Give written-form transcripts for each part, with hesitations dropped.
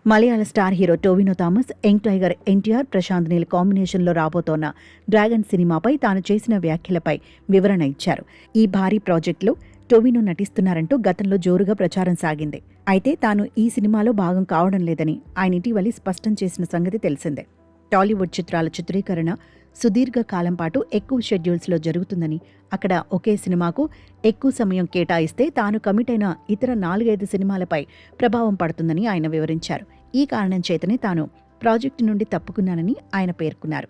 మలయాళ star hero Tovino Thomas, young tiger NTR, Prashanth Neel కాంబినేషన్లో రాబోతోన్న dragon సినిమాపై తాను చేసిన వ్యాఖ్యలపై వివరణ ఇచ్చారు. ఈ భారీ ప్రాజెక్టులో టొవినో నటిస్తున్నారంటూ గతంలో జోరుగా ప్రచారం సాగింది. అయితే తాను ఈ సినిమాలో భాగం కావడం లేదని ఆయన ఇటీవలి స్పష్టం చేసిన సంగతి తెలిసిందే. టాలీవుడ్ చిత్రాల చిత్రీకరణ సుదీర్ఘ కాలం పాటు ఎక్కువ షెడ్యూల్స్లో జరుగుతుందని, అక్కడ ఒకే సినిమాకు ఎక్కువ సమయం కేటాయిస్తే తాను కమిట్ అయిన ఇతర 4-5 సినిమాలపై ప్రభావం పడుతుందని ఆయన వివరించారు. ఈ కారణం చేతనే తాను ప్రాజెక్టు నుండి తప్పుకున్నానని ఆయన పేర్కొన్నారు.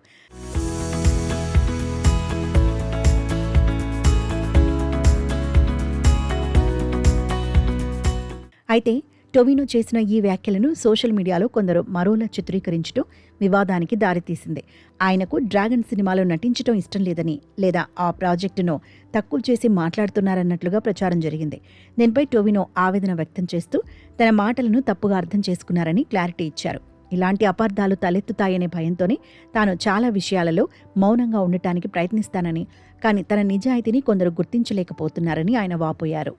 అయితే టొవినో చేసిన ఈ వ్యాఖ్యలను సోషల్ మీడియాలో కొందరు మరోలా చిత్రీకరించడం వివాదానికి దారితీసింది. ఆయనకు డ్రాగన్ సినిమాలో నటించడం ఇష్టం లేదని, లేదా ఆ ప్రాజెక్టును తక్కువ చేసి మాట్లాడుతున్నారన్నట్లుగా ప్రచారం జరిగింది. దీనిపై టొవినో ఆవేదన వ్యక్తం చేస్తూ తన మాటలను తప్పుగా అర్థం చేసుకున్నారని క్లారిటీ ఇచ్చారు. ఇలాంటి అపార్థాలు తలెత్తుతాయనే భయంతోనే తాను చాలా విషయాలలో మౌనంగా ఉండటానికి ప్రయత్నిస్తానని, కానీ తన నిజాయితీని కొందరు గుర్తించలేకపోతున్నారని ఆయన వాపోయారు.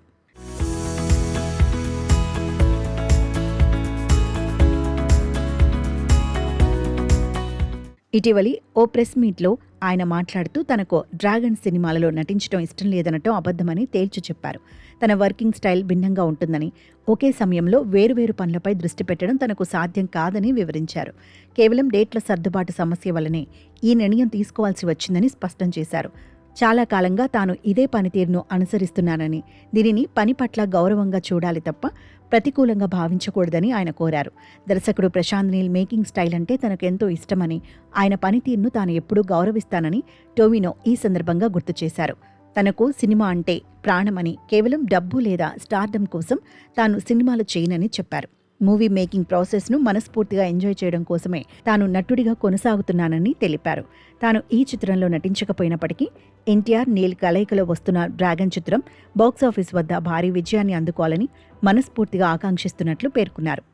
ఇటీవలి ఓ ప్రెస్ మీట్లో ఆయన మాట్లాడుతూ తనకు డ్రాగన్ సినిమాలలో నటించడం ఇష్టం లేదనటం అబద్ధమని తేల్చి చెప్పారు. తన వర్కింగ్ స్టైల్ భిన్నంగా ఉంటుందని, ఒకే సమయంలో వేరువేరు పనులపై దృష్టి పెట్టడం తనకు సాధ్యం కాదని వివరించారు. కేవలం డేట్ల సర్దుబాటు సమస్య వల్లనే ఈ నిర్ణయం తీసుకోవాల్సి వచ్చిందని స్పష్టం చేశారు. చాలా కాలంగా తాను ఇదే పనితీరును అనుసరిస్తున్నానని, దీనిని పని పట్ల గౌరవంగా చూడాలి తప్ప ప్రతికూలంగా భావించకూడదని ఆయన కోరారు. దర్శకుడు ప్రశాంత్ నీల్ మేకింగ్ స్టైల్ అంటే తనకెంతో ఇష్టమని, ఆయన పనితీరును తాను ఎప్పుడూ గౌరవిస్తానని టొవినో ఈ సందర్భంగా గుర్తు చేశారు. తనకు సినిమా అంటే ప్రాణమని, కేవలం డబ్బు లేదా స్టార్డమ్ కోసం తాను సినిమాలు చేయనని చెప్పారు. మూవీ మేకింగ్ ప్రాసెస్ను మనస్ఫూర్తిగా ఎంజాయ్ చేయడం కోసమే తాను నటుడిగా కొనసాగుతున్నానని తెలిపారు. తాను ఈ చిత్రంలో నటించకపోయినప్పటికీ ఎన్టీఆర్, నీల్ కలయికలో వస్తున్న డ్రాగన్ చిత్రం బాక్సాఫీస్ వద్ద భారీ విజయాన్ని అందుకోవాలని మనస్ఫూర్తిగా ఆకాంక్షిస్తున్నట్లు పేర్కొన్నారు.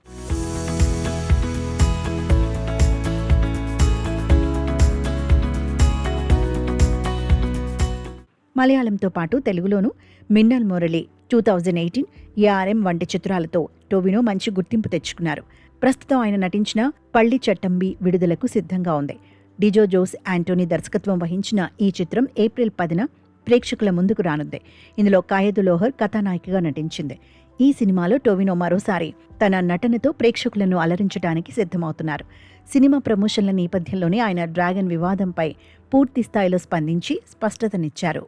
మలయాళంతో పాటు తెలుగులోనూ మిన్నల్ మురళి, 2018, ఏఆర్ఎం వంటి చిత్రాలతో టొవినో మంచి గుర్తింపు తెచ్చుకున్నారు. ప్రస్తుతం ఆయన నటించిన పళ్ళి చట్టంబి విడుదలకు సిద్ధంగా ఉంది. డిజో జోస్ యాంటోనీ దర్శకత్వం వహించిన ఈ చిత్రం ఏప్రిల్ 10న ప్రేక్షకుల ముందుకు రానుంది. ఇందులో కాయదు లోహర్ కథానాయికగా నటించింది. ఈ సినిమాలో టొవినో మరోసారి తన నటనతో ప్రేక్షకులను అలరించడానికి సిద్ధమవుతున్నారు. సినిమా ప్రమోషన్ల నేపథ్యంలోనే ఆయన డ్రాగన్ వివాదంపై పూర్తి స్థాయిలో స్పందించి స్పష్టతనిచ్చారు.